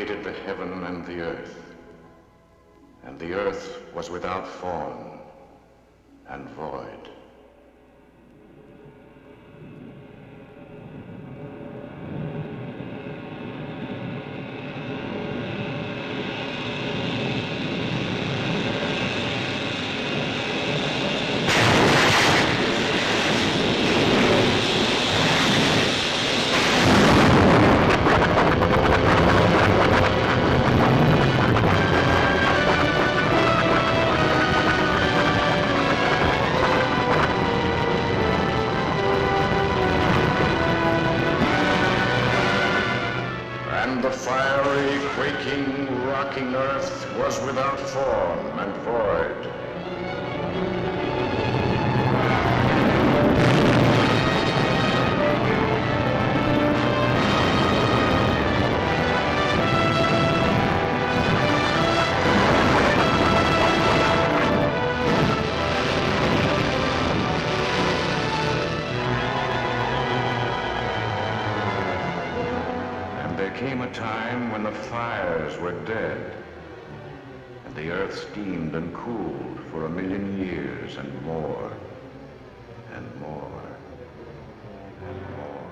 created the heaven and the earth was without form and void. And the fiery, quaking, rocking earth was without form and void. There came a time when the fires were dead, and the earth steamed and cooled for 1,000,000 years and more, and more, and more.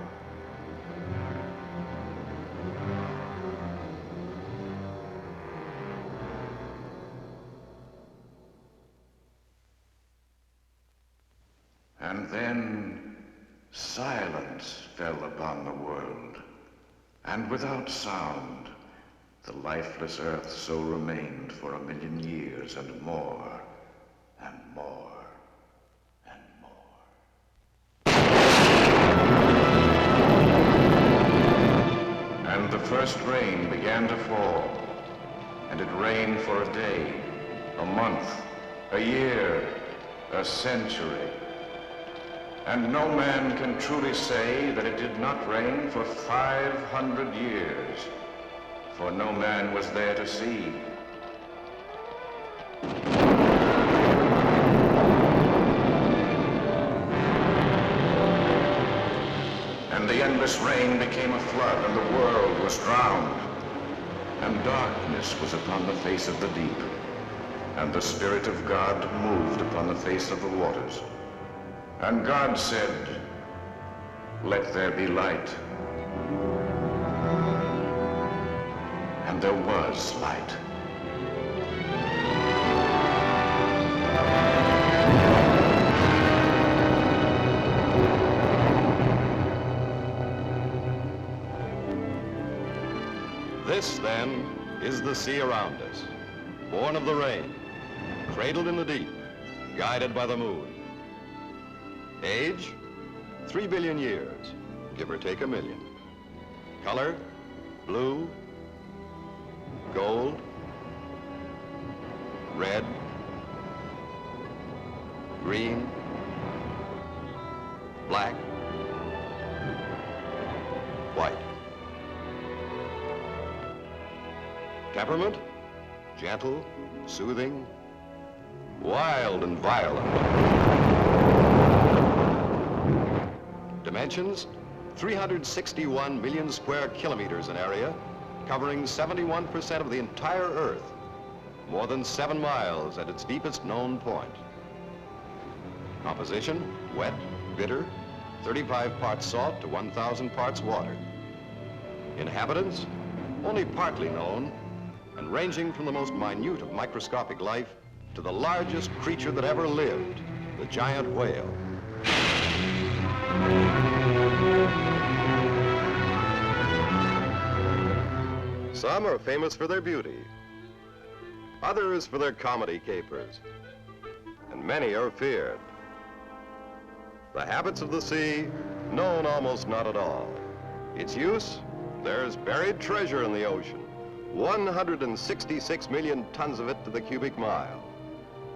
And then silence fell upon the world. And without sound, the lifeless earth so remained for 1,000,000 years and more, and more, and more. And the first rain began to fall, and it rained for a day, a month, a year, a century. And no man can truly say that it did not rain for 500 years, for no man was there to see. And the endless rain became a flood, and the world was drowned. And darkness was upon the face of the deep, and the Spirit of God moved upon the face of the waters. And God said, "Let there be light." And there was light. This, then, is the sea around us, born of the rain, cradled in the deep, guided by the moon. Age, 3 billion years, give or take 1,000,000. Color, blue, gold, red, green, black, white. Temperament, gentle, soothing, wild and violent. Dimensions, 361 million square kilometers in area, covering 71% of the entire Earth, more than 7 miles at its deepest known point. Composition, wet, bitter, 35 parts salt to 1,000 parts water. Inhabitants, only partly known, and ranging from the most minute of microscopic life to the largest creature that ever lived, the giant whale. Some are famous for their beauty, others for their comedy capers, and many are feared. The habits of the sea, known almost not at all. Its use, there's buried treasure in the ocean, 166 million tons of it to the cubic mile.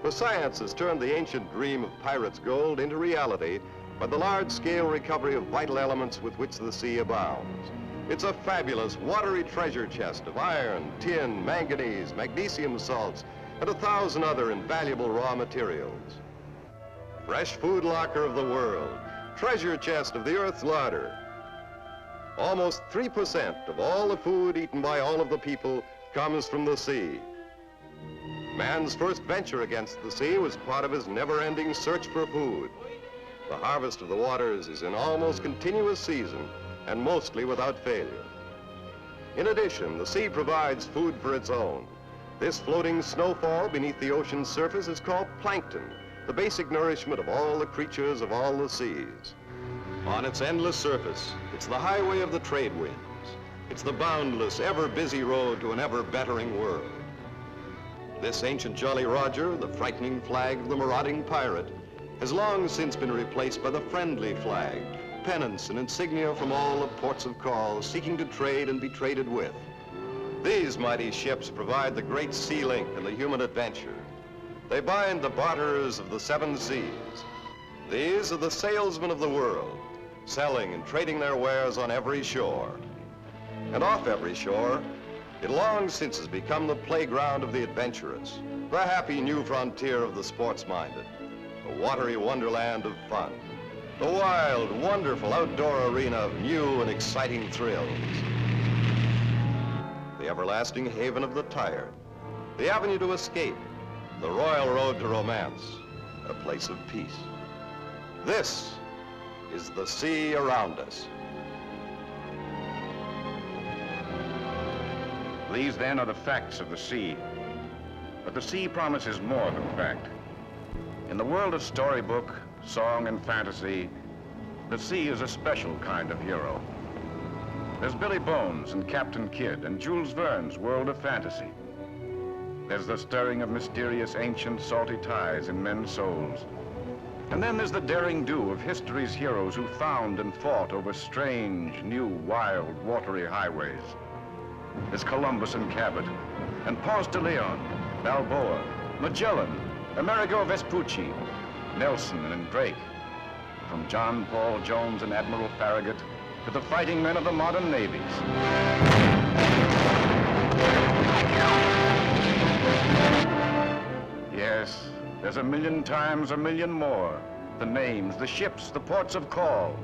For science has turned the ancient dream of pirates' gold into reality by the large-scale recovery of vital elements with which the sea abounds. It's a fabulous, watery treasure chest of iron, tin, manganese, magnesium salts, and 1,000 other invaluable raw materials. Fresh food locker of the world, treasure chest of the Earth's larder. Almost 3% of all the food eaten by all of the people comes from the sea. Man's first venture against the sea was part of his never-ending search for food. The harvest of the waters is in almost continuous season and mostly without failure. In addition, the sea provides food for its own. This floating snowfall beneath the ocean's surface is called plankton, the basic nourishment of all the creatures of all the seas. On its endless surface, it's the highway of the trade winds. It's the boundless, ever-busy road to an ever-bettering world. This ancient Jolly Roger, the frightening flag of the marauding pirate, has long since been replaced by the friendly flag, pennants and insignia from all the ports of call seeking to trade and be traded with. These mighty ships provide the great sea link and the human adventure. They bind the barterers of the seven seas. These are the salesmen of the world, selling and trading their wares on every shore. And off every shore, it long since has become the playground of the adventurous, the happy new frontier of the sports-minded, a watery wonderland of fun, the wild, wonderful outdoor arena of new and exciting thrills, the everlasting haven of the tired, the avenue to escape, the royal road to romance, a place of peace. This is the sea around us. These, then, are the facts of the sea. But the sea promises more than fact. In the world of storybook, song, and fantasy, the sea is a special kind of hero. There's Billy Bones and Captain Kidd and Jules Verne's world of fantasy. There's the stirring of mysterious, ancient, salty ties in men's souls. And then there's the daring do of history's heroes who found and fought over strange, new, wild, watery highways. There's Columbus and Cabot, and Ponce de Leon, Balboa, Magellan, Amerigo Vespucci, Nelson and Drake. From John Paul Jones and Admiral Farragut to the fighting men of the modern navies. Yes, there's a million times a million more. The names, the ships, the ports of call.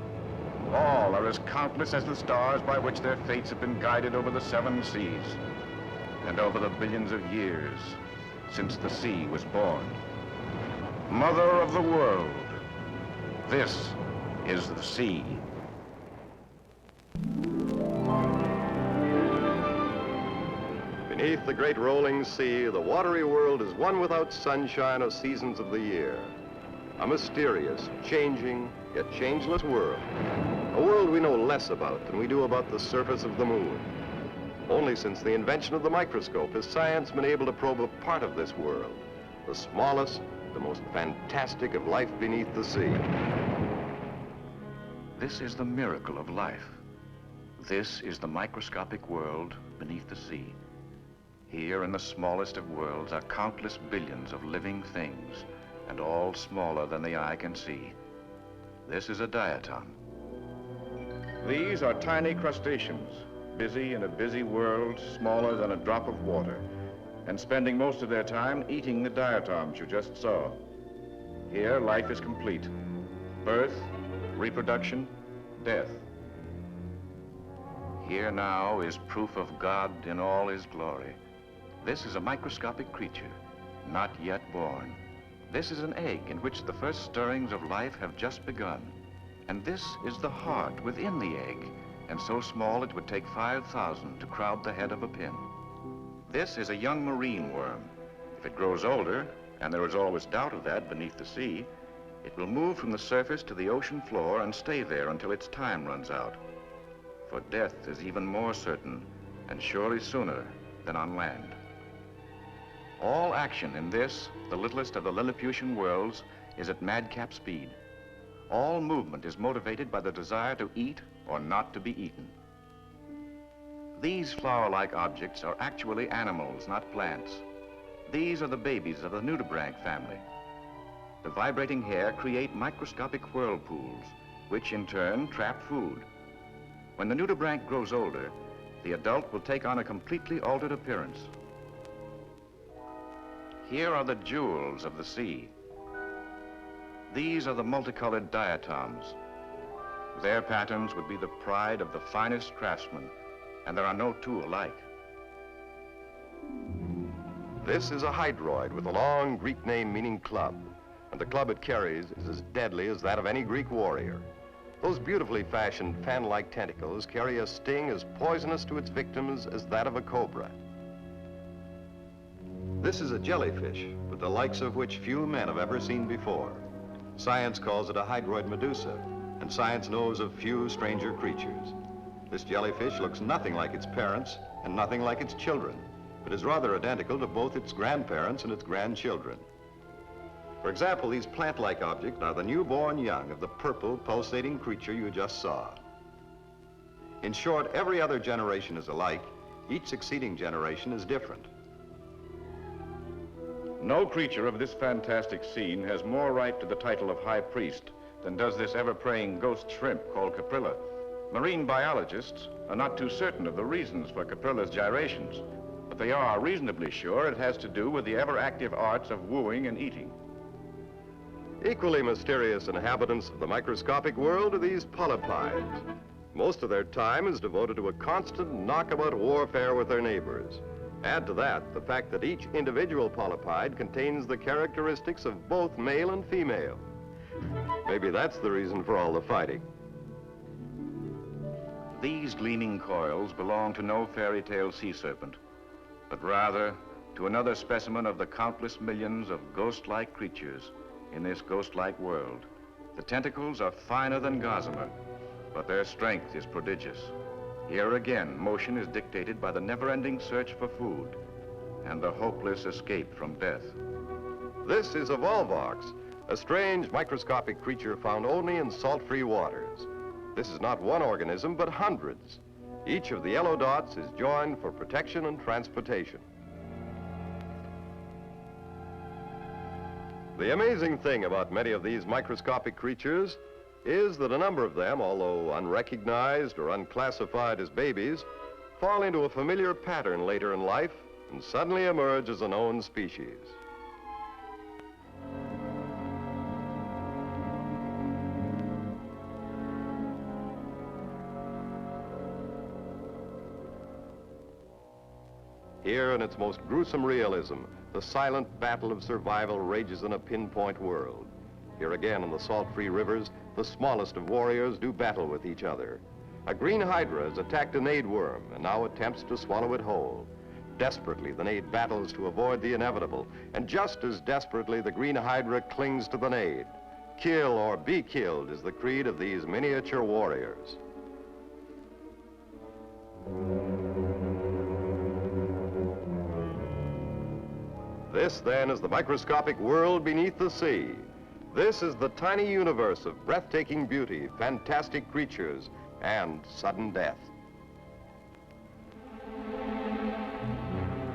All are as countless as the stars by which their fates have been guided over the seven seas and over the billions of years since the sea was born. Mother of the world, this is the sea. Beneath the great rolling sea, the watery world is one without sunshine or seasons of the year. A mysterious, changing, yet changeless world. A world we know less about than we do about the surface of the moon. Only since the invention of the microscope has science been able to probe a part of this world, the smallest, the most fantastic of life beneath the sea. This is the miracle of life. This is the microscopic world beneath the sea. Here in the smallest of worlds are countless billions of living things, and all smaller than the eye can see. This is a diatom. These are tiny crustaceans, busy in a busy world smaller than a drop of water, and spending most of their time eating the diatoms you just saw. Here, life is complete. Birth, reproduction, death. Here now is proof of God in all his glory. This is a microscopic creature, not yet born. This is an egg in which the first stirrings of life have just begun. And this is the heart within the egg, and so small it would take 5,000 to crowd the head of a pin. This is a young marine worm. If it grows older, and there is always doubt of that beneath the sea, it will move from the surface to the ocean floor and stay there until its time runs out. For death is even more certain, and surely sooner than on land. All action in this, the littlest of the Lilliputian worlds, is at madcap speed. All movement is motivated by the desire to eat or not to be eaten. These flower-like objects are actually animals, not plants. These are the babies of the nudibranch family. The vibrating hair create microscopic whirlpools, which in turn trap food. When the nudibranch grows older, the adult will take on a completely altered appearance. Here are the jewels of the sea. These are the multicolored diatoms. Their patterns would be the pride of the finest craftsmen, and there are no two alike. This is a hydroid with a long Greek name meaning club, and the club it carries is as deadly as that of any Greek warrior. Those beautifully fashioned fan-like tentacles carry a sting as poisonous to its victims as that of a cobra. This is a jellyfish, with the likes of which few men have ever seen before. Science calls it a hydroid medusa, and science knows of few stranger creatures. This jellyfish looks nothing like its parents and nothing like its children, but is rather identical to both its grandparents and its grandchildren. For example, these plant-like objects are the newborn young of the purple, pulsating creature you just saw. In short, every other generation is alike. Each succeeding generation is different. No creature of this fantastic scene has more right to the title of high priest than does this ever-praying ghost shrimp called Caprilla. Marine biologists are not too certain of the reasons for Caprilla's gyrations, but they are reasonably sure it has to do with the ever-active arts of wooing and eating. Equally mysterious inhabitants of the microscopic world are these polypids. Most of their time is devoted to a constant knockabout warfare with their neighbors. Add to that the fact that each individual polypid contains the characteristics of both male and female. Maybe that's the reason for all the fighting. These gleaming coils belong to no fairy tale sea serpent, but rather to another specimen of the countless millions of ghost-like creatures in this ghost-like world. The tentacles are finer than gossamer, but their strength is prodigious. Here again, motion is dictated by the never-ending search for food and the hopeless escape from death. This is a Volvox, a strange microscopic creature found only in salt-free waters. This is not one organism, but hundreds. Each of the yellow dots is joined for protection and transportation. The amazing thing about many of these microscopic creatures is that a number of them, although unrecognized or unclassified as babies, fall into a familiar pattern later in life and suddenly emerge as a known species. Here, in its most gruesome realism, the silent battle of survival rages in a pinpoint world. Here again, in the salt-free rivers, the smallest of warriors do battle with each other. A green hydra has attacked a nade worm and now attempts to swallow it whole. Desperately, the nade battles to avoid the inevitable, and just as desperately, the green hydra clings to the nade. Kill or be killed is the creed of these miniature warriors. This, then, is the microscopic world beneath the sea. This is the tiny universe of breathtaking beauty, fantastic creatures, and sudden death.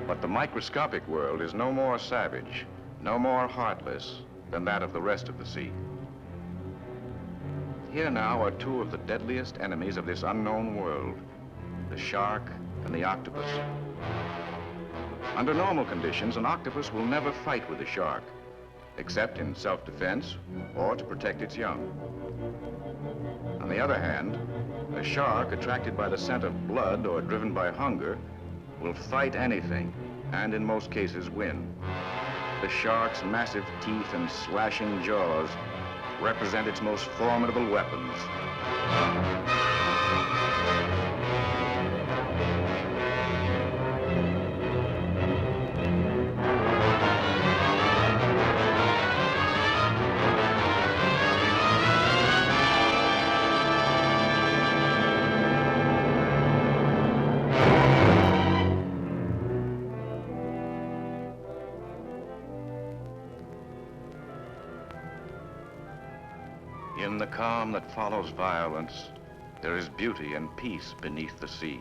But the microscopic world is no more savage, no more heartless than that of the rest of the sea. Here now are two of the deadliest enemies of this unknown world, the shark and the octopus. Under normal conditions, an octopus will never fight with a shark, except in self-defense or to protect its young. On the other hand, a shark attracted by the scent of blood or driven by hunger will fight anything, and in most cases win. The shark's massive teeth and slashing jaws represent its most formidable weapons. In the calm that follows violence, there is beauty and peace beneath the sea.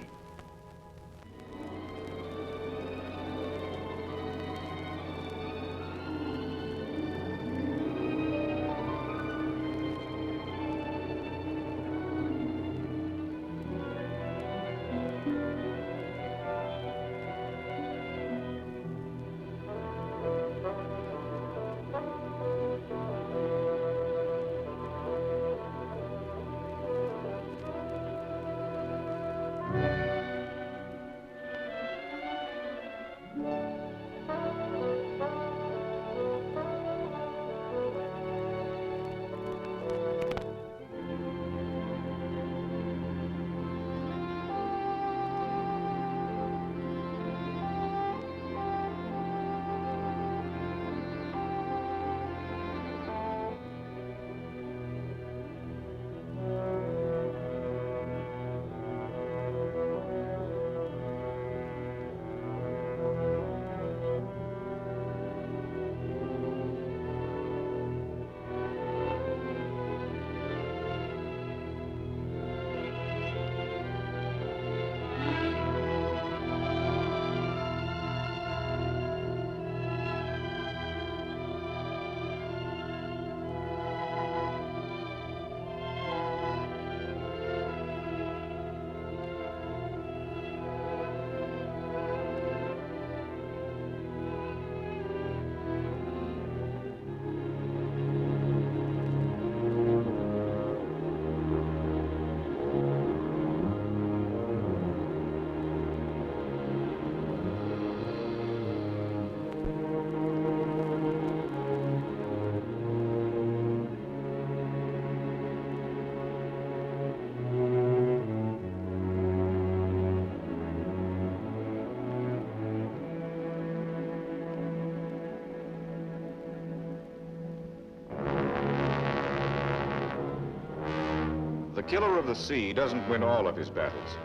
killer of the sea doesn't win all of his battles.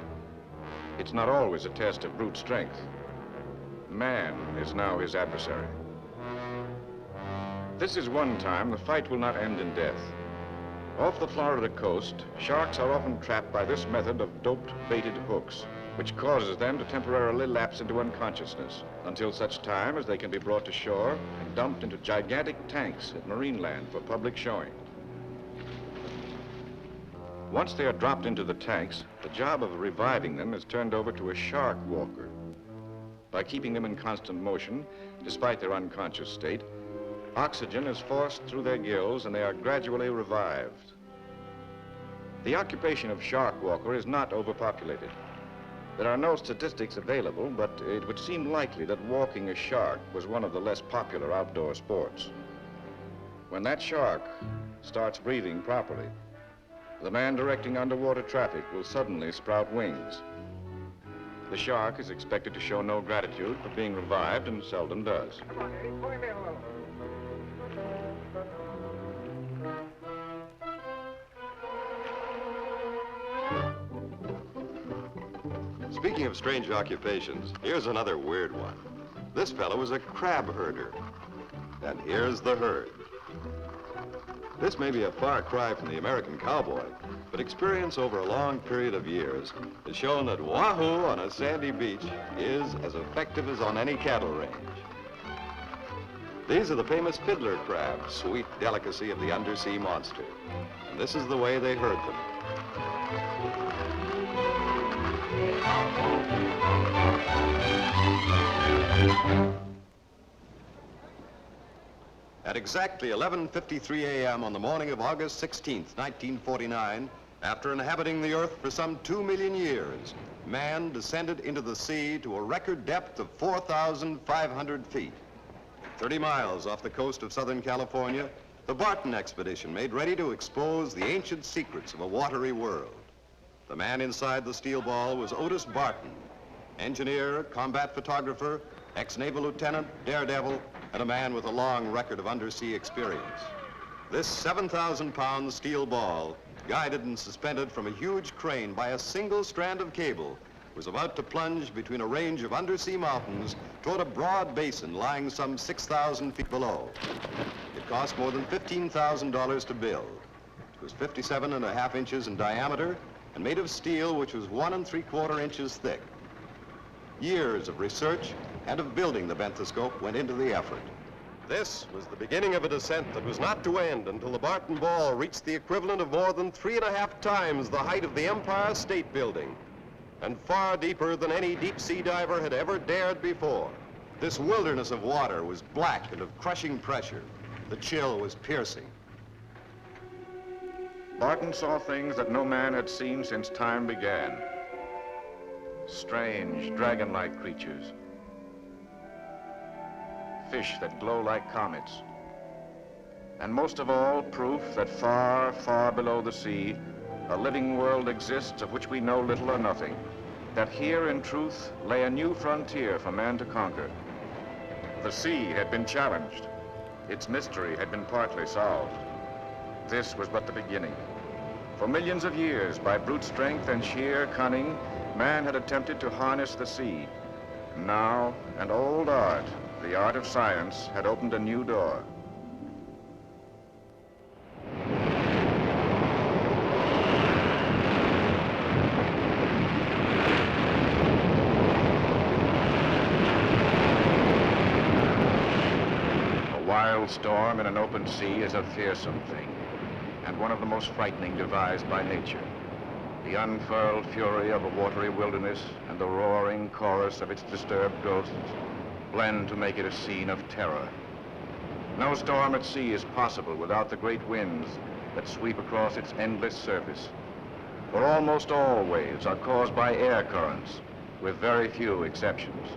It's not always a test of brute strength. Man is now his adversary. This is one time the fight will not end in death. Off the Florida coast, sharks are often trapped by this method of doped, baited hooks, which causes them to temporarily lapse into unconsciousness until such time as they can be brought to shore and dumped into gigantic tanks at Marineland for public showing. Once they are dropped into the tanks, the job of reviving them is turned over to a shark walker. By keeping them in constant motion, despite their unconscious state, oxygen is forced through their gills and they are gradually revived. The occupation of shark walker is not overpopulated. There are no statistics available, but it would seem likely that walking a shark was one of the less popular outdoor sports. When that shark starts breathing properly, the man directing underwater traffic will suddenly sprout wings. The shark is expected to show no gratitude for being revived and seldom does. Come on, Eddie, pull him in a little. Speaking of strange occupations, here's another weird one. This fellow is a crab herder. And here's the herd. This may be a far cry from the American cowboy, but experience over a long period of years has shown that wahoo on a sandy beach is as effective as on any cattle range. These are the famous fiddler crabs, sweet delicacy of the undersea monster. And this is the way they herd them. At exactly 11:53 a.m. on the morning of August 16th, 1949, after inhabiting the Earth for some 2 million years, man descended into the sea to a record depth of 4,500 feet. 30 miles off the coast of Southern California, the Barton expedition made ready to expose the ancient secrets of a watery world. The man inside the steel ball was Otis Barton, engineer, combat photographer, ex-naval lieutenant, daredevil, and a man with a long record of undersea experience. This 7,000-pound steel ball, guided and suspended from a huge crane by a single strand of cable, was about to plunge between a range of undersea mountains toward a broad basin lying some 6,000 feet below. It cost more than $15,000 to build. It was 57.5 inches in diameter and made of steel which was 1 3/4 inches thick. Years of research and of building the bentoscope went into the effort. This was the beginning of a descent that was not to end until the Barton ball reached the equivalent of more than 3.5 times the height of the Empire State Building, and far deeper than any deep-sea diver had ever dared before. This wilderness of water was black and of crushing pressure. The chill was piercing. Barton saw things that no man had seen since time began. Strange, dragon-like creatures. Fish that glow like comets. And most of all, proof that far, far below the sea, a living world exists of which we know little or nothing. That here, in truth, lay a new frontier for man to conquer. The sea had been challenged. Its mystery had been partly solved. This was but the beginning. For millions of years, by brute strength and sheer cunning, man had attempted to harness the sea. Now, an old art, the art of science, had opened a new door. A wild storm in an open sea is a fearsome thing, and one of the most frightening devised by nature. The unfurled fury of a watery wilderness and the roaring chorus of its disturbed ghosts blend to make it a scene of terror. No storm at sea is possible without the great winds that sweep across its endless surface. For almost all waves are caused by air currents, with very few exceptions.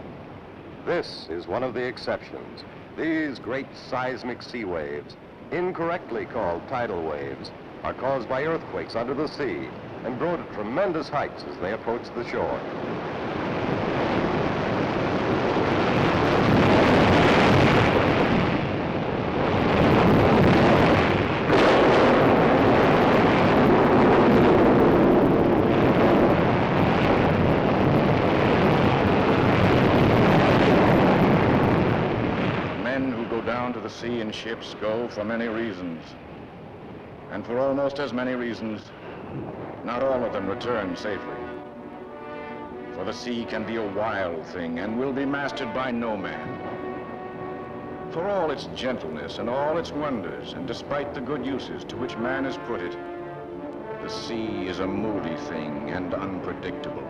This is one of the exceptions. These great seismic sea waves, incorrectly called tidal waves, are caused by earthquakes under the sea and grow to tremendous heights as they approach the shore. the sea in ships go for many reasons. And for almost as many reasons, not all of them return safely. For the sea can be a wild thing and will be mastered by no man. For all its gentleness and all its wonders, and despite the good uses to which man has put it, the sea is a moody thing and unpredictable.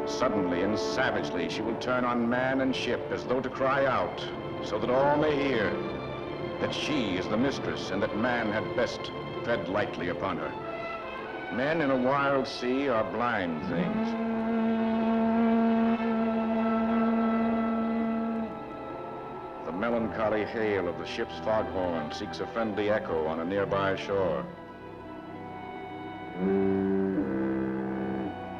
Suddenly and savagely, she will turn on man and ship as though to cry out, so that all may hear that she is the mistress and that man had best tread lightly upon her. Men in a wild sea are blind things. The melancholy hail of the ship's foghorn seeks a friendly echo on a nearby shore.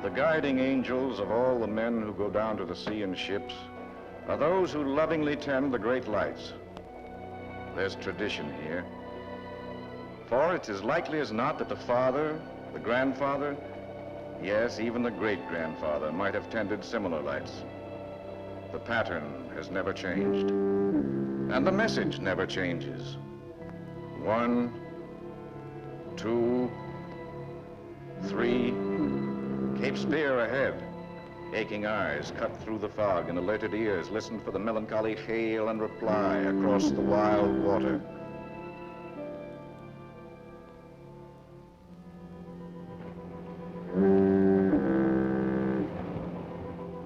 The guiding angels of all the men who go down to the sea in ships are those who lovingly tend the great lights. There's tradition here. For it's as likely as not that the father, the grandfather, yes, even the great-grandfather might have tended similar lights. The pattern has never changed. And the message never changes. 1, 2, 3, Cape Spear ahead. Aching eyes cut through the fog and alerted ears listen for the melancholy hail and reply across the wild water.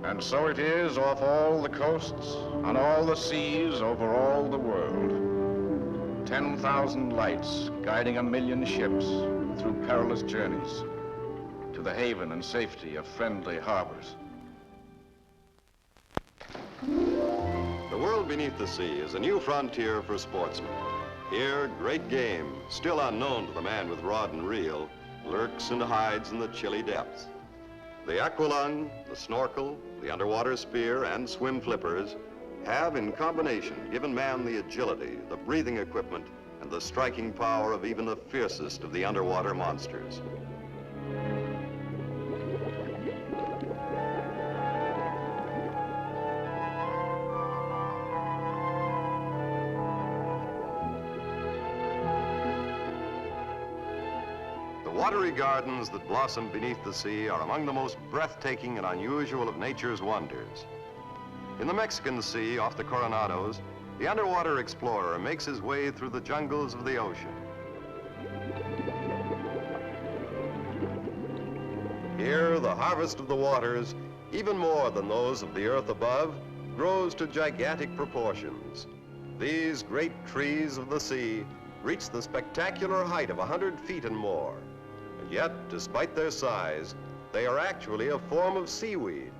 And so it is off all the coasts, on all the seas, over all the world. 10,000 lights guiding 1,000,000 ships through perilous journeys to the haven and safety of friendly harbors. The world beneath the sea is a new frontier for sportsmen. Here, great game, still unknown to the man with rod and reel, lurks and hides in the chilly depths. The aqualung, the snorkel, the underwater spear, and swim flippers have, in combination, given man the agility, the breathing equipment, and the striking power of even the fiercest of the underwater monsters. The watery gardens that blossom beneath the sea are among the most breathtaking and unusual of nature's wonders. In the Mexican Sea, off the Coronados, the underwater explorer makes his way through the jungles of the ocean. Here, the harvest of the waters, even more than those of the earth above, grows to gigantic proportions. These great trees of the sea reach the spectacular height of 100 feet and more. And yet, despite their size, they are actually a form of seaweed.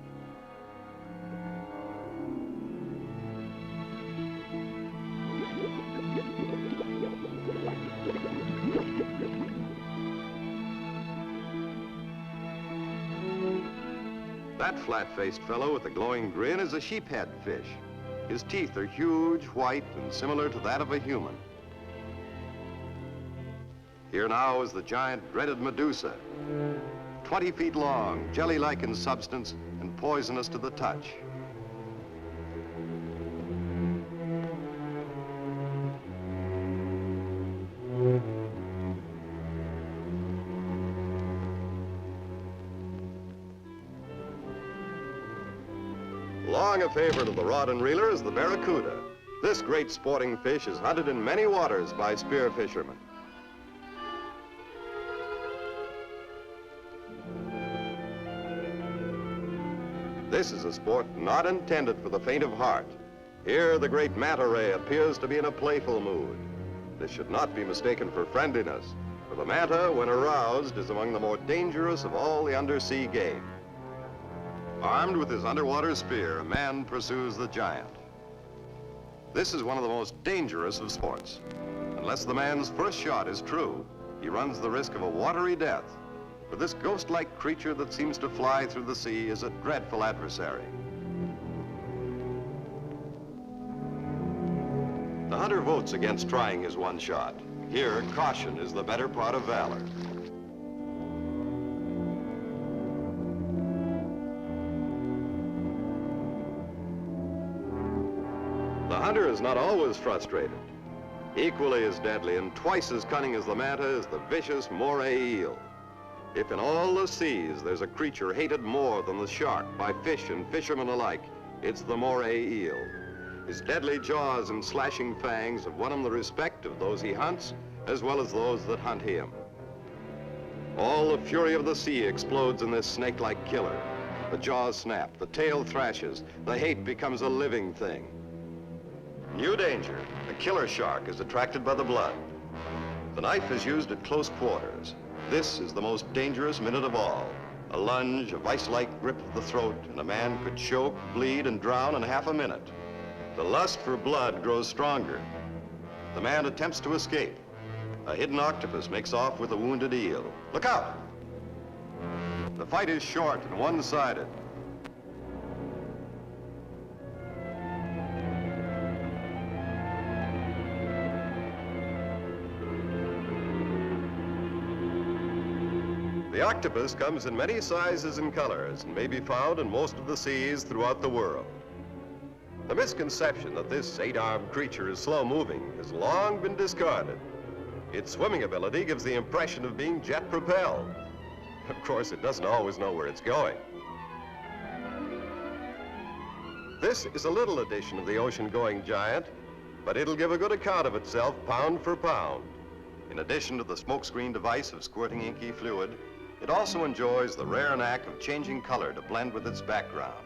That flat-faced fellow with the glowing grin is a sheephead fish. His teeth are huge, white, and similar to that of a human. Here now is the giant dreaded Medusa, 20 feet long, jelly-like in substance, and poisonous to the touch. Long a favorite of the rod and reeler is the barracuda. This great sporting fish is hunted in many waters by spear fishermen. This is a sport not intended for the faint of heart. Here, the great manta ray appears to be in a playful mood. This should not be mistaken for friendliness, for the manta, when aroused, is among the more dangerous of all the undersea game. Armed with his underwater spear, man pursues the giant. This is one of the most dangerous of sports. Unless the man's first shot is true, he runs the risk of a watery death. For this ghost-like creature that seems to fly through the sea is a dreadful adversary. The hunter votes against trying his one shot. Here, caution is the better part of valor. The hunter is not always frustrated. Equally as deadly and twice as cunning as the manta is the vicious moray eel. If in all the seas there's a creature hated more than the shark by fish and fishermen alike, it's the moray eel. His deadly jaws and slashing fangs have won him the respect of those he hunts, as well as those that hunt him. All the fury of the sea explodes in this snake-like killer. The jaws snap, the tail thrashes, the hate becomes a living thing. New danger. The killer shark is attracted by the blood. The knife is used at close quarters. This is the most dangerous minute of all. A lunge, a vice-like grip of the throat, and a man could choke, bleed, and drown in half a minute. The lust for blood grows stronger. The man attempts to escape. A hidden octopus makes off with a wounded eel. Look out! The fight is short and one-sided. The octopus comes in many sizes and colors and may be found in most of the seas throughout the world. The misconception that this 8-armed creature is slow-moving has long been discarded. Its swimming ability gives the impression of being jet-propelled. Of course, it doesn't always know where it's going. This is a little edition of the ocean-going giant, but it'll give a good account of itself pound for pound. In addition to the smokescreen device of squirting inky fluid, it also enjoys the rare knack of changing color to blend with its background.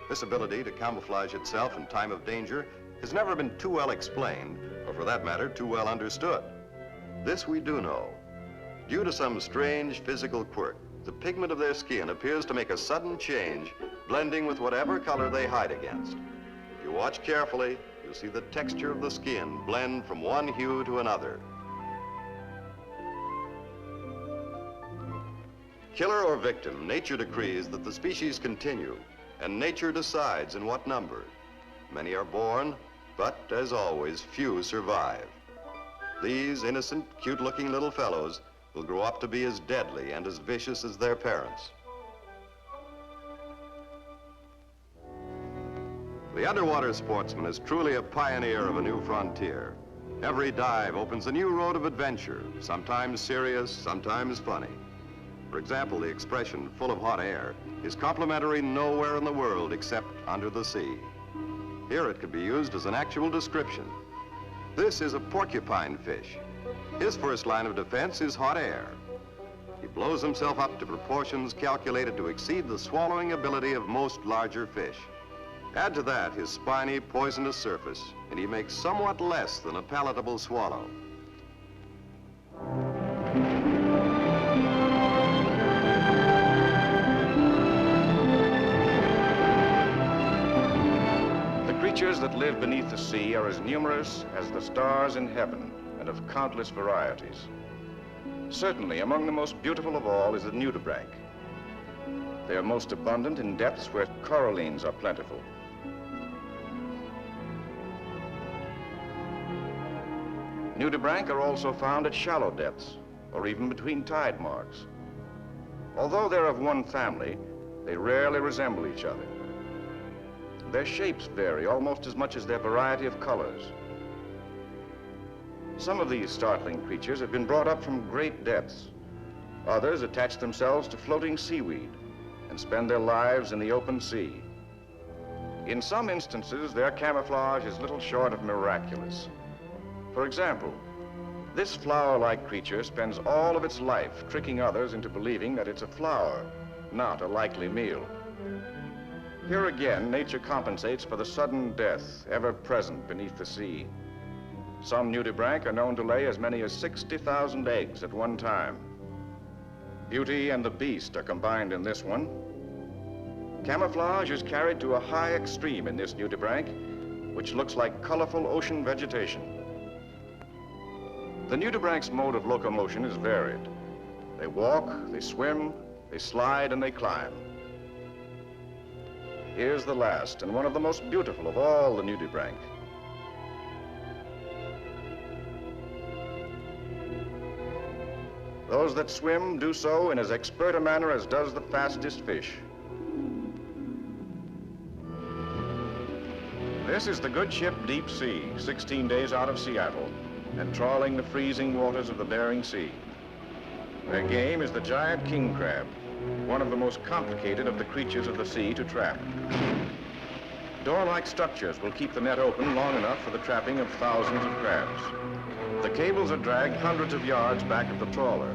This ability to camouflage itself in time of danger has never been too well explained, or for that matter, too well understood. This we do know. Due to some strange physical quirk, the pigment of their skin appears to make a sudden change, blending with whatever color they hide against. If you watch carefully, you'll see the texture of the skin blend from one hue to another. Killer or victim, nature decrees that the species continue, and nature decides in what number. Many are born, but as always, few survive. These innocent, cute-looking little fellows will grow up to be as deadly and as vicious as their parents. The underwater sportsman is truly a pioneer of a new frontier. Every dive opens a new road of adventure, sometimes serious, sometimes funny. For example, the expression "full of hot air" is complimentary nowhere in the world except under the sea. Here it could be used as an actual description. This is a porcupine fish. His first line of defense is hot air. He blows himself up to proportions calculated to exceed the swallowing ability of most larger fish. Add to that his spiny, poisonous surface, and he makes somewhat less than a palatable swallow. The creatures that live beneath the sea are as numerous as the stars in heaven and of countless varieties. Certainly, among the most beautiful of all is the nudibranch. They are most abundant in depths where corallines are plentiful. Nudibranch are also found at shallow depths, or even between tide marks. Although they're of one family, they rarely resemble each other. Their shapes vary almost as much as their variety of colors. Some of these startling creatures have been brought up from great depths. Others attach themselves to floating seaweed and spend their lives in the open sea. In some instances, their camouflage is little short of miraculous. For example, this flower-like creature spends all of its life tricking others into believing that it's a flower, not a likely meal. Here again, nature compensates for the sudden death ever present beneath the sea. Some nudibranch are known to lay as many as 60,000 eggs at one time. Beauty and the beast are combined in this one. Camouflage is carried to a high extreme in this nudibranch, which looks like colorful ocean vegetation. The nudibranch's mode of locomotion is varied. They walk, they swim, they slide, and they climb. Here's the last and one of the most beautiful of all the nudibranch. Those that swim do so in as expert a manner as does the fastest fish. This is the good ship Deep Sea, 16 days out of Seattle, and trawling the freezing waters of the Bering Sea. Their game is the giant king crab, one of the most complicated of the creatures of the sea to trap. Door-like structures will keep the net open long enough for the trapping of thousands of crabs. The cables are dragged hundreds of yards back of the trawler.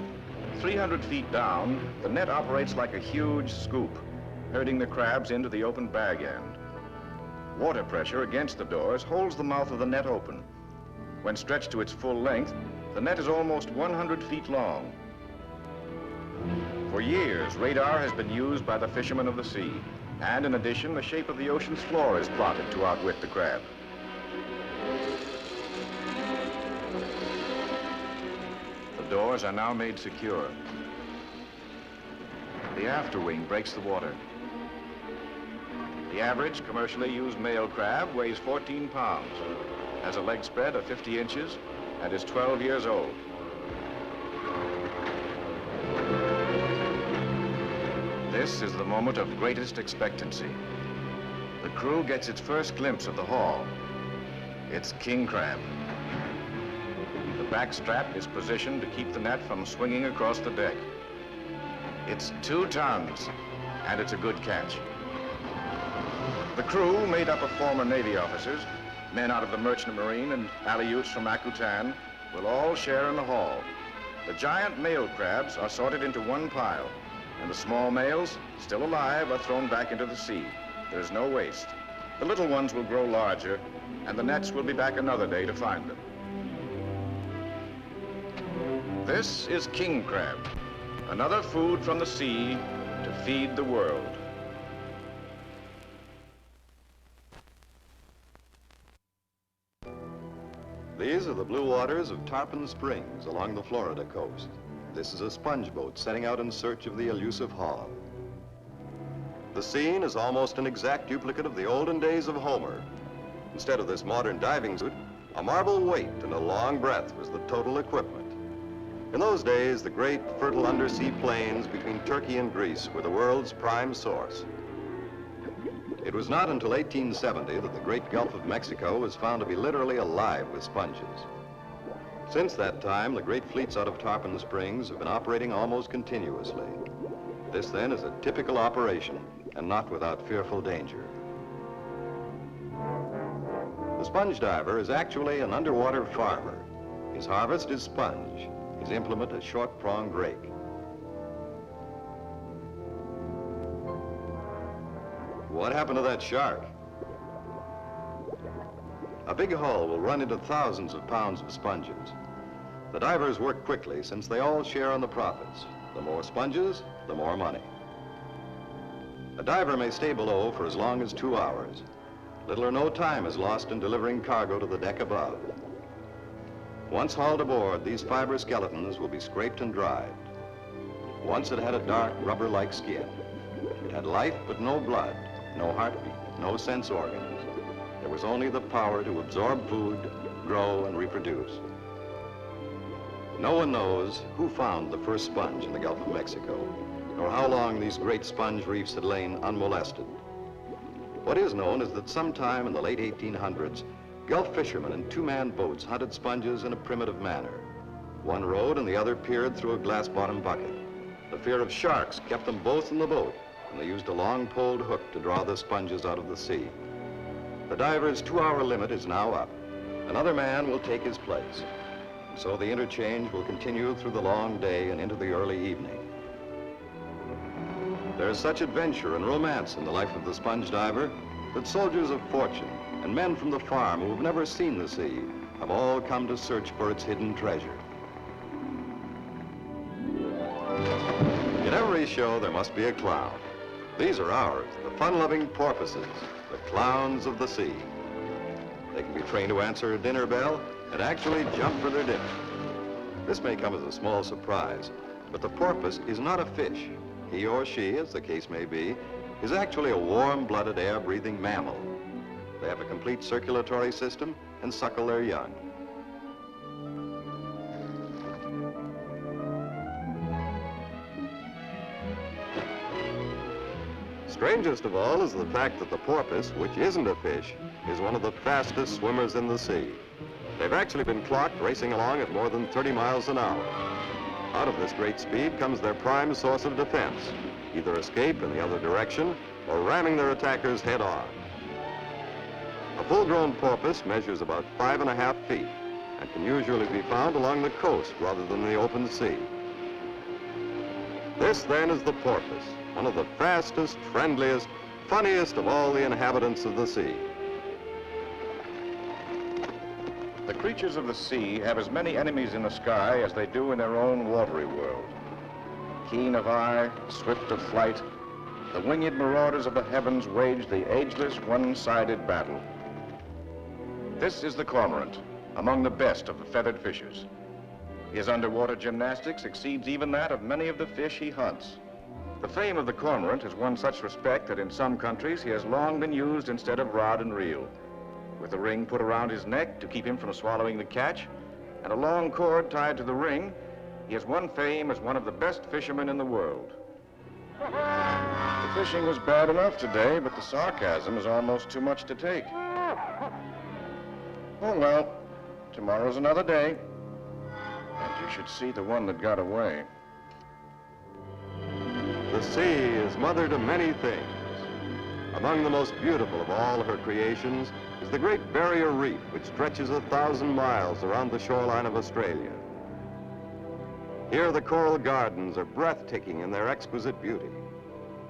300 feet down, the net operates like a huge scoop, herding the crabs into the open bag end. Water pressure against the doors holds the mouth of the net open. When stretched to its full length, the net is almost 100 feet long. For years, radar has been used by the fishermen of the sea, and in addition, the shape of the ocean's floor is plotted to outwit the crab. The doors are now made secure. The after wing breaks the water. The average commercially used male crab weighs 14 pounds, has a leg spread of 50 inches, and is 12 years old. This is the moment of greatest expectancy. The crew gets its first glimpse of the haul. It's king crab. The back strap is positioned to keep the net from swinging across the deck. It's 2 tons, and it's a good catch. The crew, made up of former Navy officers, men out of the Merchant Marine and Aleuts from Akutan, will all share in the haul. The giant male crabs are sorted into one pile, and the small males, still alive, are thrown back into the sea. There's no waste. The little ones will grow larger, and the nets will be back another day to find them. This is king crab, another food from the sea to feed the world. These are the blue waters of Tarpon Springs along the Florida coast. This is a sponge boat setting out in search of the elusive hog. The scene is almost an exact duplicate of the olden days of Homer. Instead of this modern diving suit, a marble weight and a long breath was the total equipment. In those days, the great fertile undersea plains between Turkey and Greece were the world's prime source. It was not until 1870 that the great Gulf of Mexico was found to be literally alive with sponges. Since that time, the great fleets out of Tarpon Springs have been operating almost continuously. This, then, is a typical operation, and not without fearful danger. The sponge diver is actually an underwater farmer. His harvest is sponge, his implement a short-pronged rake. What happened to that shark? A big hull will run into thousands of pounds of sponges. The divers work quickly since they all share on the profits. The more sponges, the more money. A diver may stay below for as long as 2 hours. Little or no time is lost in delivering cargo to the deck above. Once hauled aboard, these fiber skeletons will be scraped and dried. Once it had a dark, rubber-like skin. It had life, but no blood, no heartbeat, no sense organs. There was only the power to absorb food, grow, and reproduce. No one knows who found the first sponge in the Gulf of Mexico, nor how long these great sponge reefs had lain unmolested. What is known is that sometime in the late 1800s, Gulf fishermen in 2-man boats hunted sponges in a primitive manner. One rowed and the other peered through a glass-bottom bucket. The fear of sharks kept them both in the boat, and they used a long-poled hook to draw the sponges out of the sea. The diver's 2-hour limit is now up. Another man will take his place. So the interchange will continue through the long day and into the early evening. There is such adventure and romance in the life of the sponge diver that soldiers of fortune and men from the farm who have never seen the sea have all come to search for its hidden treasure. In every show, there must be a clown. These are ours, the fun-loving porpoises, the clowns of the sea. They can be trained to answer a dinner bell and actually jump for their dinner. This may come as a small surprise, but the porpoise is not a fish. He or she, as the case may be, is actually a warm-blooded, air-breathing mammal. They have a complete circulatory system and suckle their young. Strangest of all is the fact that the porpoise, which isn't a fish, is one of the fastest swimmers in the sea. They've actually been clocked racing along at more than 30 miles an hour. Out of this great speed comes their prime source of defense, either escape in the other direction or ramming their attackers head on. A full-grown porpoise measures about 5.5 feet and can usually be found along the coast rather than the open sea. This, then, is the porpoise, one of the fastest, friendliest, funniest of all the inhabitants of the sea. The creatures of the sea have as many enemies in the sky as they do in their own watery world. Keen of eye, swift of flight, the winged marauders of the heavens wage the ageless, one-sided battle. This is the cormorant, among the best of the feathered fishes. His underwater gymnastics exceeds even that of many of the fish he hunts. The fame of the cormorant has won such respect that in some countries he has long been used instead of rod and reel, with a ring put around his neck to keep him from swallowing the catch, and a long cord tied to the ring. He has won fame as one of the best fishermen in the world. The fishing was bad enough today, but the sarcasm is almost too much to take. Oh, well, tomorrow's another day, and you should see the one that got away. The sea is mother to many things. Among the most beautiful of all her creations is the Great Barrier Reef, which stretches 1,000 miles around the shoreline of Australia. Here, the coral gardens are breathtaking in their exquisite beauty.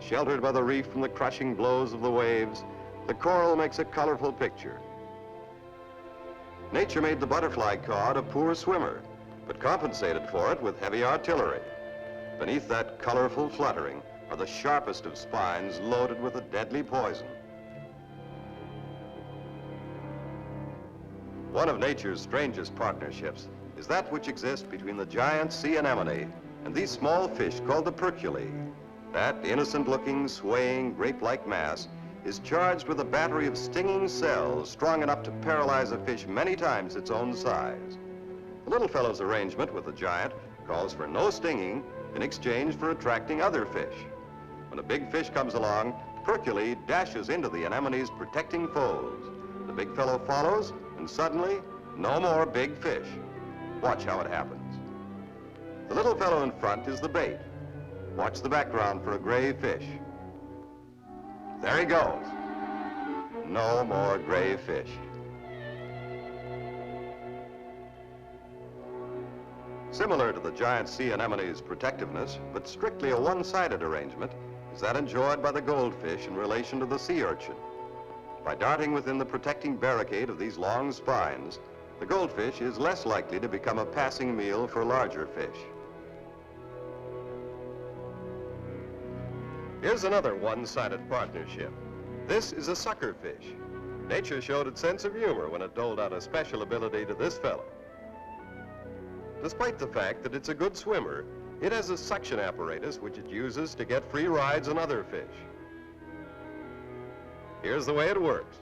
Sheltered by the reef from the crushing blows of the waves, the coral makes a colorful picture. Nature made the butterfly cod a poor swimmer, but compensated for it with heavy artillery. Beneath that colorful fluttering are the sharpest of spines loaded with a deadly poison. One of nature's strangest partnerships is that which exists between the giant sea anemone and these small fish called the perculae. That innocent-looking, swaying, grape-like mass is charged with a battery of stinging cells strong enough to paralyze a fish many times its own size. The little fellow's arrangement with the giant calls for no stinging in exchange for attracting other fish. When a big fish comes along, Perculae dashes into the anemone's protecting foes. The big fellow follows, and suddenly, no more big fish. Watch how it happens. The little fellow in front is the bait. Watch the background for a gray fish. There he goes. No more gray fish. Similar to the giant sea anemone's protectiveness, but strictly a one-sided arrangement, is that enjoyed by the goldfish in relation to the sea urchin. By darting within the protecting barricade of these long spines, the goldfish is less likely to become a passing meal for larger fish. Here's another one-sided partnership. This is a suckerfish. Nature showed its sense of humor when it doled out a special ability to this fellow. Despite the fact that it's a good swimmer, it has a suction apparatus which it uses to get free rides on other fish. Here's the way it works.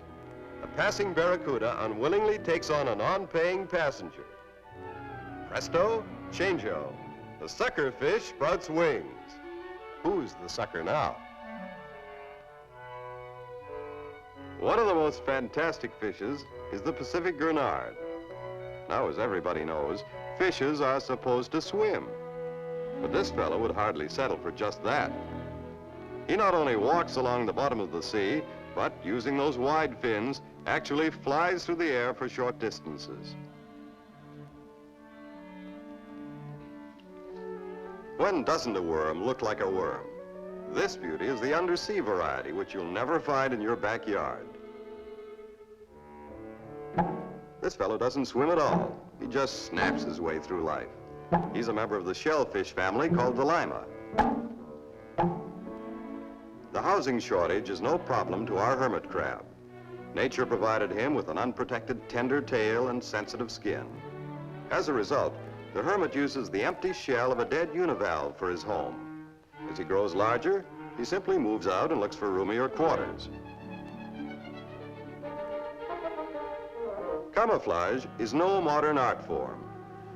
A passing barracuda unwillingly takes on a non-paying passenger. Presto, changeo. The suckerfish sprouts wings. Who's the sucker now? One of the most fantastic fishes is the Pacific gurnard. Now, as everybody knows, fishes are supposed to swim. But this fellow would hardly settle for just that. He not only walks along the bottom of the sea, but using those wide fins, actually flies through the air for short distances. When doesn't a worm look like a worm? This beauty is the undersea variety, which you'll never find in your backyard. This fellow doesn't swim at all. He just snaps his way through life. He's a member of the shellfish family called the lima. The housing shortage is no problem to our hermit crab. Nature provided him with an unprotected, tender tail and sensitive skin. As a result, the hermit uses the empty shell of a dead univalve for his home. As he grows larger, he simply moves out and looks for roomier quarters. Camouflage is no modern art form.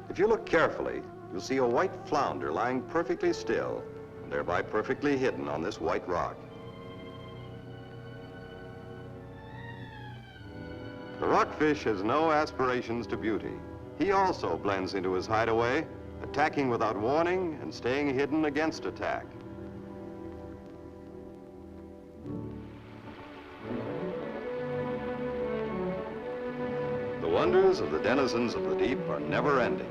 If you look carefully, you'll see a white flounder lying perfectly still, and thereby perfectly hidden on this white rock. The rockfish has no aspirations to beauty. He also blends into his hideaway, attacking without warning and staying hidden against attack. The wonders of the denizens of the deep are never ending.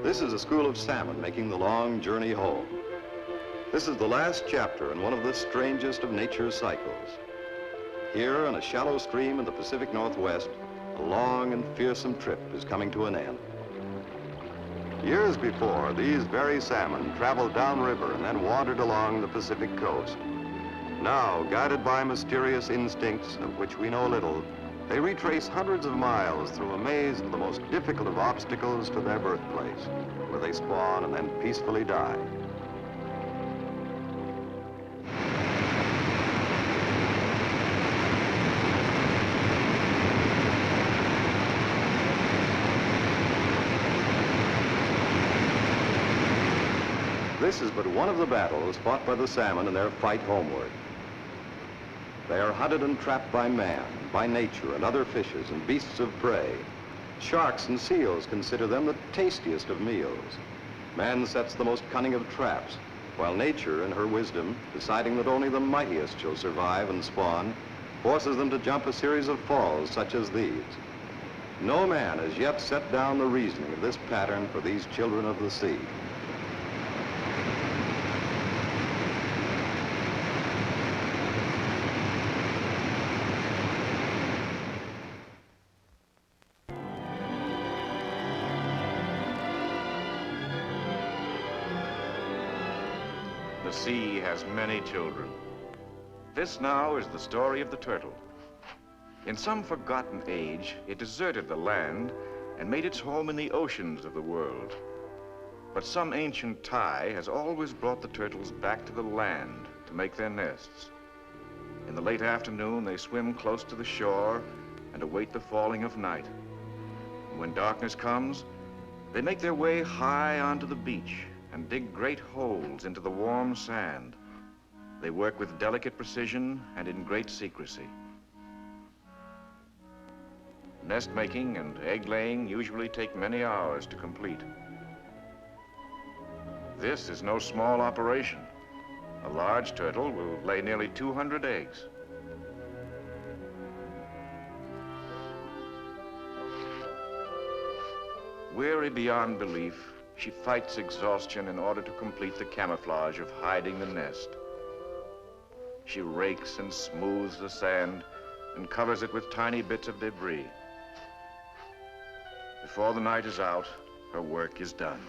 This is a school of salmon making the long journey home. This is the last chapter in one of the strangest of nature's cycles. Here, in a shallow stream in the Pacific Northwest, a long and fearsome trip is coming to an end. Years before, these very salmon traveled downriver and then wandered along the Pacific coast. Now, guided by mysterious instincts of which we know little, they retrace hundreds of miles through a maze of the most difficult of obstacles to their birthplace, where they spawn and then peacefully die. This is but one of the battles fought by the salmon in their fight homeward. They are hunted and trapped by man, by nature and other fishes and beasts of prey. Sharks and seals consider them the tastiest of meals. Man sets the most cunning of traps, while nature, in her wisdom, deciding that only the mightiest shall survive and spawn, forces them to jump a series of falls such as these. No man has yet set down the reasoning of this pattern for these children of the sea. The sea has many children. This now is the story of the turtle. In some forgotten age, it deserted the land and made its home in the oceans of the world. But some ancient tie has always brought the turtles back to the land to make their nests. In the late afternoon, they swim close to the shore and await the falling of night. And when darkness comes, they make their way high onto the beach and dig great holes into the warm sand. They work with delicate precision and in great secrecy. Nest making and egg laying usually take many hours to complete. This is no small operation. A large turtle will lay nearly 200 eggs. Weary beyond belief, she fights exhaustion in order to complete the camouflage of hiding the nest. She rakes and smooths the sand and covers it with tiny bits of debris. Before the night is out, her work is done.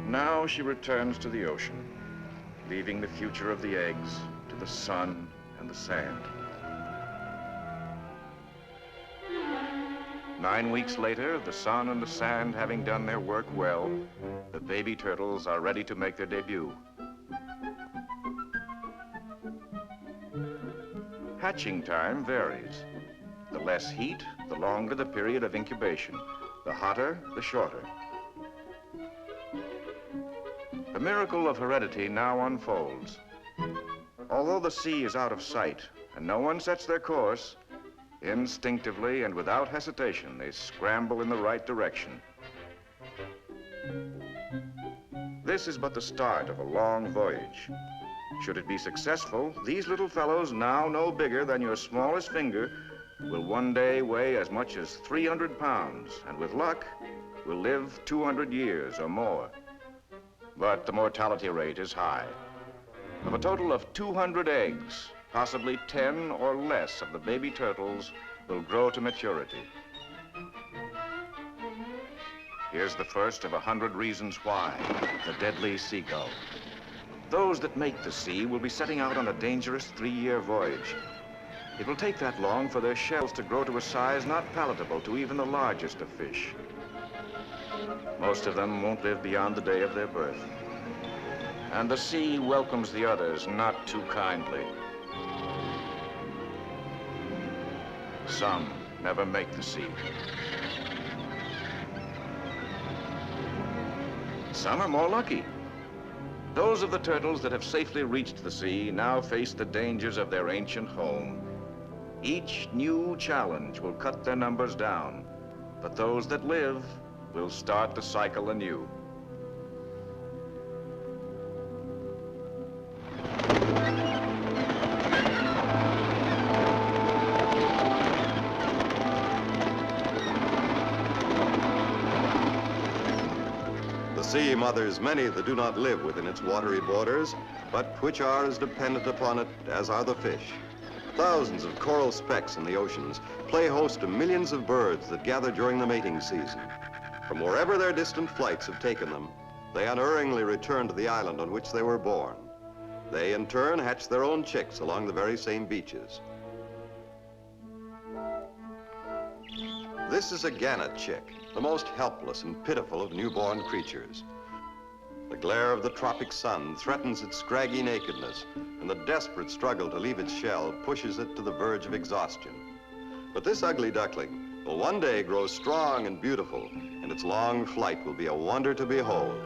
Now she returns to the ocean, leaving the future of the eggs to the sun and the sand. 9 weeks later, the sun and the sand having done their work well, the baby turtles are ready to make their debut. Hatching time varies. The less heat, the longer the period of incubation. The hotter, the shorter. The miracle of heredity now unfolds. Although the sea is out of sight and no one sets their course, instinctively and without hesitation, they scramble in the right direction. This is but the start of a long voyage. Should it be successful, these little fellows, now no bigger than your smallest finger, will one day weigh as much as 300 pounds, and with luck, will live 200 years or more. But the mortality rate is high. Of a total of 200 eggs, possibly 10 or less of the baby turtles will grow to maturity. Here's the first of 100 reasons why, the deadly seagull. Those that make the sea will be setting out on a dangerous 3-year voyage. It will take that long for their shells to grow to a size not palatable to even the largest of fish. Most of them won't live beyond the day of their birth. And the sea welcomes the others not too kindly. Some never make the sea. Some are more lucky. Those of the turtles that have safely reached the sea now face the dangers of their ancient home. Each new challenge will cut their numbers down, but those that live will start the cycle anew. The sea mothers many that do not live within its watery borders, but which are as dependent upon it as are the fish. Thousands of coral specks in the oceans play host to millions of birds that gather during the mating season. From wherever their distant flights have taken them, they unerringly return to the island on which they were born. They, in turn, hatch their own chicks along the very same beaches. This is a gannet chick, the most helpless and pitiful of newborn creatures. The glare of the tropic sun threatens its scraggy nakedness, and the desperate struggle to leave its shell pushes it to the verge of exhaustion. But this ugly duckling will one day grow strong and beautiful, and its long flight will be a wonder to behold.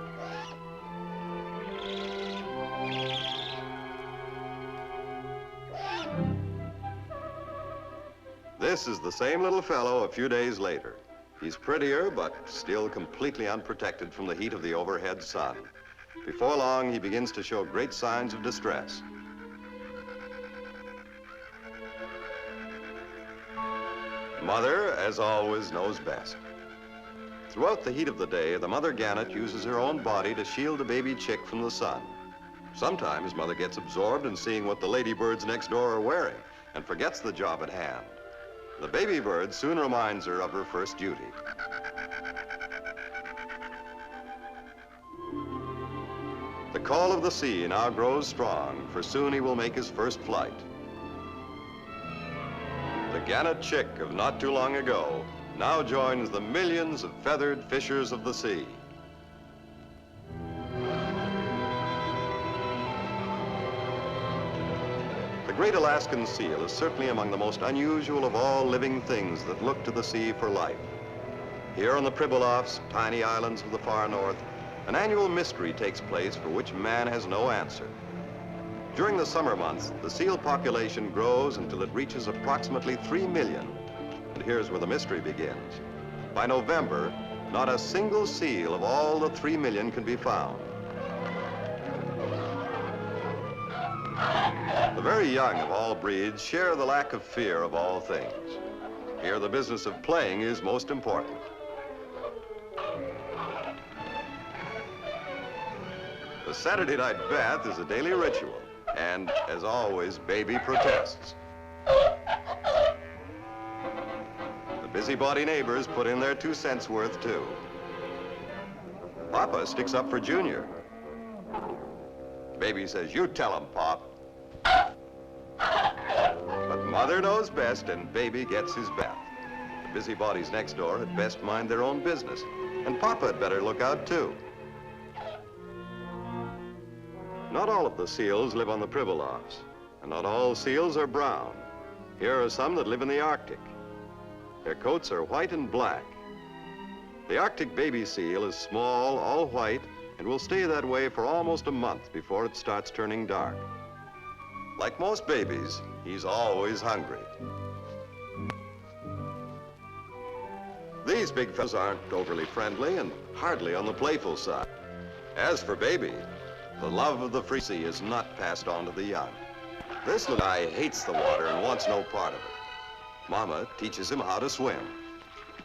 This is the same little fellow a few days later. He's prettier, but still completely unprotected from the heat of the overhead sun. Before long, he begins to show great signs of distress. Mother, as always, knows best. Throughout the heat of the day, the mother gannet uses her own body to shield the baby chick from the sun. Sometimes mother gets absorbed in seeing what the ladybirds next door are wearing and forgets the job at hand. The baby bird soon reminds her of her first duty. The call of the sea now grows strong, for soon he will make his first flight. The gannet chick of not too long ago now joins the millions of feathered fishers of the sea. The great Alaskan seal is certainly among the most unusual of all living things that look to the sea for life. Here on the Pribilofs, tiny islands of the far north, an annual mystery takes place for which man has no answer. During the summer months, the seal population grows until it reaches approximately 3 million. And here's where the mystery begins. By November, not a single seal of all the 3 million can be found. The very young of all breeds share the lack of fear of all things. Here, the business of playing is most important. The Saturday night bath is a daily ritual, and as always, baby protests. The busybody neighbors put in their 2 cents worth, too. Papa sticks up for Junior. Baby says, "You tell him, Pop." But mother knows best, and baby gets his bath. The busybodies next door had best mind their own business, and Papa had better look out, too. Not all of the seals live on the Pribilofs, and not all seals are brown. Here are some that live in the Arctic. Their coats are white and black. The Arctic baby seal is small, all white, and will stay that way for almost a month before it starts turning dark. Like most babies, he's always hungry. These big fellows aren't overly friendly and hardly on the playful side. As for baby, the love of the free sea is not passed on to the young. This little guy hates the water and wants no part of it. Mama teaches him how to swim,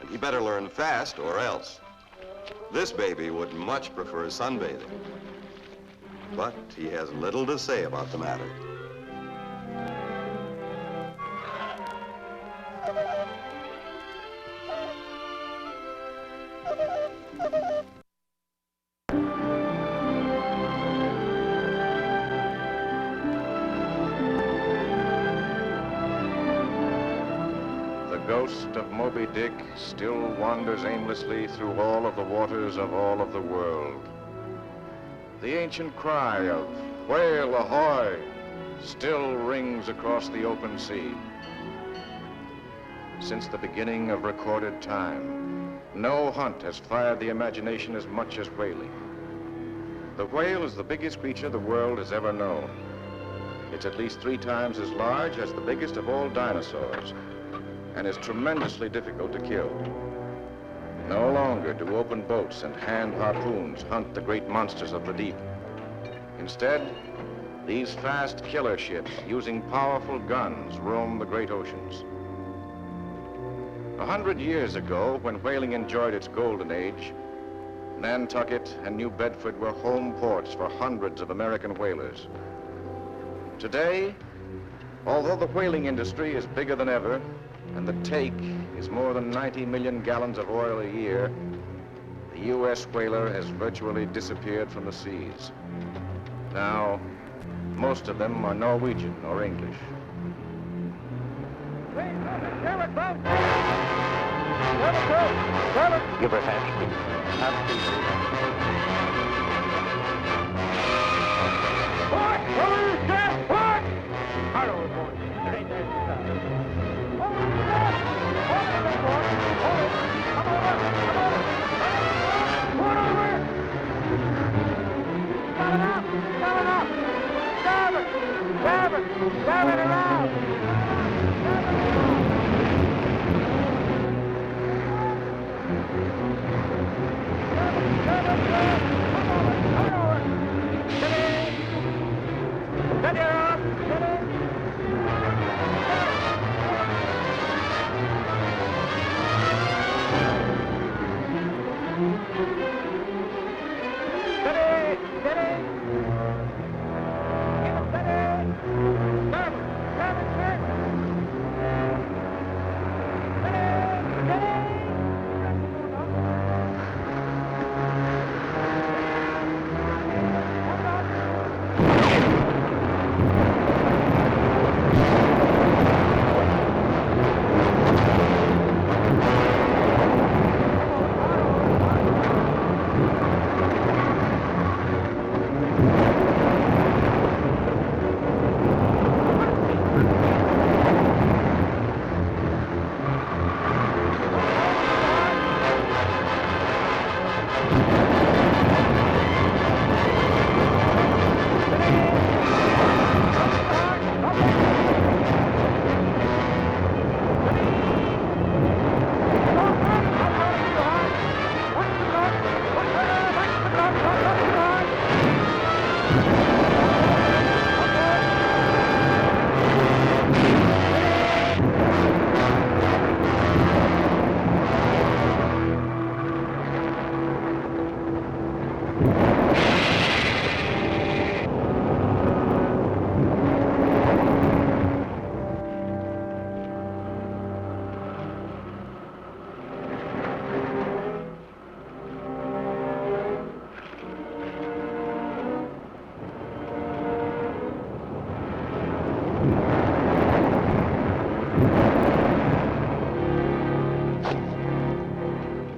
and he better learn fast or else. This baby would much prefer sunbathing, but he has little to say about the matter. The ghost of Moby Dick still wanders aimlessly through all of the waters of all of the world. The ancient cry of "Whale ahoy!" still rings across the open sea. Since the beginning of recorded time, no hunt has fired the imagination as much as whaling. The whale is the biggest creature the world has ever known. It's at least 3 times as large as the biggest of all dinosaurs and is tremendously difficult to kill. No longer do open boats and hand harpoons hunt the great monsters of the deep. Instead, these fast killer ships using powerful guns roam the great oceans. 100 years ago, when whaling enjoyed its golden age, Nantucket and New Bedford were home ports for hundreds of American whalers. Today, although the whaling industry is bigger than ever, and the take is more than 90 million gallons of oil a year, the U.S. whaler has virtually disappeared from the seas. Now, most of them are Norwegian or English. Give her hand.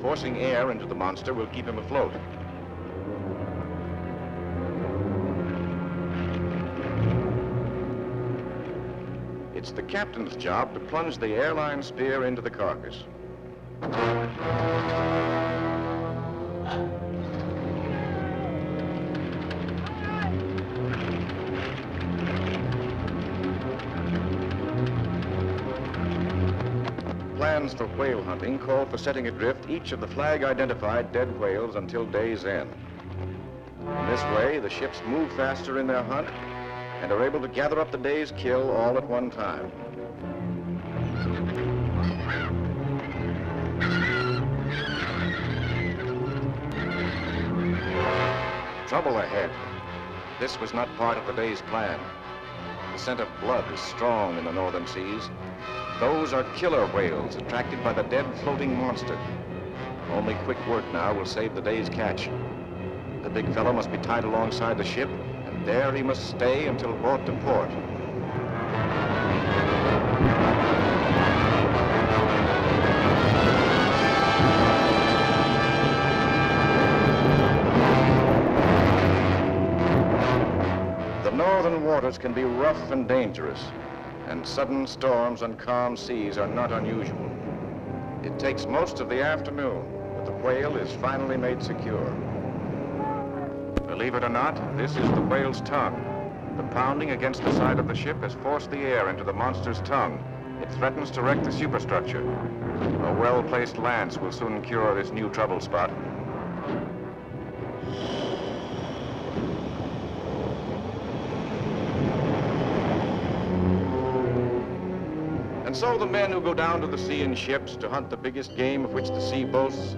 Forcing air into the monster will keep him afloat. It's the captain's job to plunge the airline spear into the carcass. Plans for whale hunting call for setting adrift each of the flag-identified dead whales until day's end. In this way, the ships move faster in their hunt and are able to gather up the day's kill all at one time. Trouble ahead. This was not part of the day's plan. The scent of blood is strong in the northern seas. Those are killer whales attracted by the dead floating monster. Only quick work now will save the day's catch. The big fellow must be tied alongside the ship, and there he must stay until brought to port. The northern waters can be rough and dangerous, and sudden storms on calm seas are not unusual. It takes most of the afternoon, but the whale is finally made secure. Believe it or not, this is the whale's tongue. The pounding against the side of the ship has forced the air into the monster's tongue. It threatens to wreck the superstructure. A well-placed lance will soon cure this new trouble spot. And so the men who go down to the sea in ships to hunt the biggest game of which the sea boasts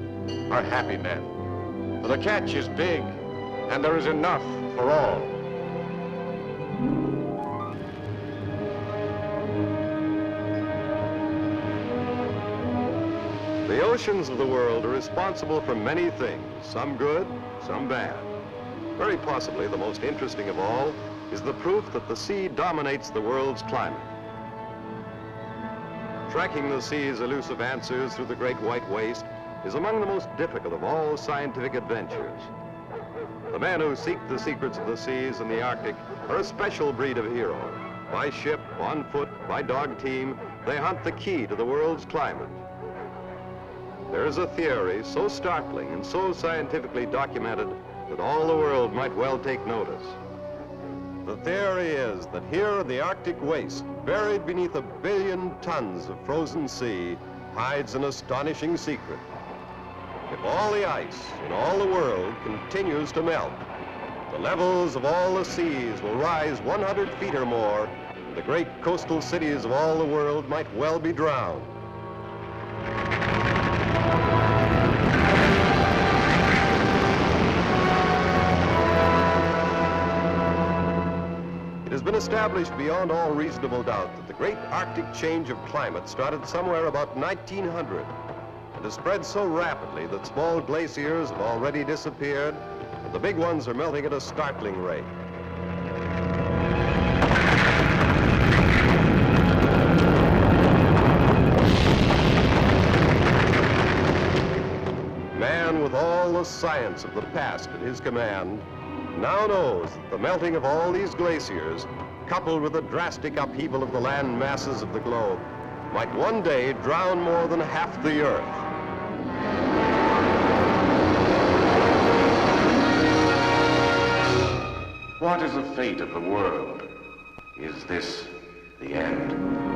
are happy men. For the catch is big, and there is enough for all. The oceans of the world are responsible for many things, some good, some bad. Very possibly the most interesting of all is the proof that the sea dominates the world's climate. Tracking the sea's elusive answers through the great white waste is among the most difficult of all scientific adventures. The men who seek the secrets of the seas and the Arctic are a special breed of hero. By ship, on foot, by dog team, they hunt the key to the world's climate. There is a theory so startling and so scientifically documented that all the world might well take notice. The theory is that here in the Arctic waste, buried beneath 1 billion tons of frozen sea, hides an astonishing secret. If all the ice in all the world continues to melt, the levels of all the seas will rise 100 feet or more, and the great coastal cities of all the world might well be drowned. It has been established beyond all reasonable doubt that the great Arctic change of climate started somewhere about 1900 and has spread so rapidly that small glaciers have already disappeared and the big ones are melting at a startling rate. Man, with all the science of the past at his command, now knows that the melting of all these glaciers, coupled with the drastic upheaval of the land masses of the globe, might one day drown more than half the Earth. What is the fate of the world? Is this the end?